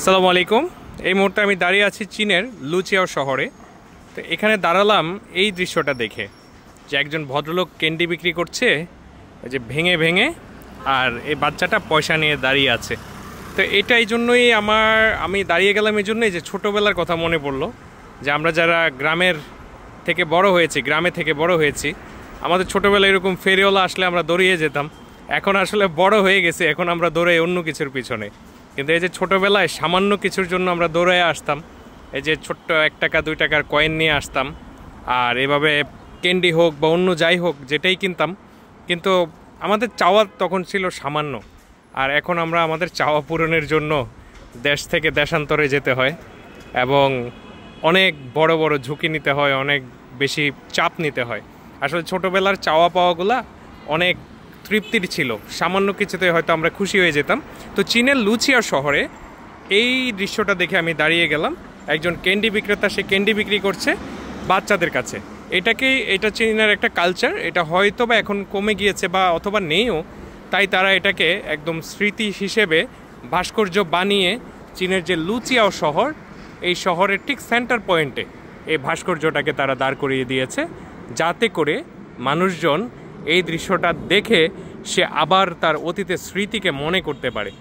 আসসালামু আলাইকুম। এই মুহূর্তে আমি দাঁড়িয়ে আছি চীনের লুচিয়াও শহরে। তো এখানে দাঁড়ালাম এই দৃশ্যটা দেখে যে একজন ভদ্রলোক ক্যান্ডি বিক্রি করছে, এই যে ভেঙে ভেঙে, আর এই বাচ্চাটা পয়সা নিয়ে দাঁড়িয়ে আছে। তো এটা এই জন্যই আমি দাঁড়িয়ে গেলাম এই জন্যই যে ছোটোবেলার কথা মনে পড়লো, যে আমরা যারা গ্রামে থেকে বড় হয়েছি, আমাদের ছোটোবেলায় এরকম ফেরিওয়ালা আসলে আমরা দৌড়িয়ে যেতাম। এখন আসলে বড় হয়ে গেছে, এখন আমরা দৌড়াই অন্য কিছুর পিছনে। কিন্তু এই যে ছোটোবেলায় সামান্য কিছুর জন্য আমরা দৌড়ে আসতাম, এই যে ছোট্ট 1 টাকা 2 টাকার কয়েন নিয়ে আসতাম, আর এভাবে ক্যান্ডি হোক বা অন্য যাই হোক যেটাই কিনতাম। কিন্তু আমাদের চাওয়া তখন ছিল সামান্য, আর এখন আমরা আমাদের চাওয়া পূরণের জন্য দেশ থেকে দেশান্তরে যেতে হয় এবং অনেক বড় বড় ঝুঁকি নিতে হয়, অনেক বেশি চাপ নিতে হয়। আসলে ছোটোবেলার চাওয়া পাওয়াগুলা অনেক তৃপ্তির ছিল, সামান্য কিছুতে হয়তো আমরা খুশি হয়ে যেতাম। তো চীনের লুচিয়া শহরে এই দৃশ্যটা দেখে আমি দাঁড়িয়ে গেলাম। একজন ক্যান্ডি বিক্রেতা, সে ক্যান্ডি বিক্রি করছে বাচ্চাদের কাছে। এটা চীনের একটা কালচার, এটা হয়তো বা এখন কমে গিয়েছে বা অথবা নেইও, তাই তারা এটাকে একদম স্মৃতি হিসেবে ভাস্কর্য বানিয়ে চীনের যে লুচিয়াও শহর, এই শহরের ঠিক সেন্টার পয়েন্টে এই ভাস্কর্যটাকে তারা দাঁড় করিয়ে দিয়েছে, যাতে করে মানুষজন এই দৃশ্যটা দেখে সে আবার তার অতীতের স্মৃতিকে মনে করতে পারে।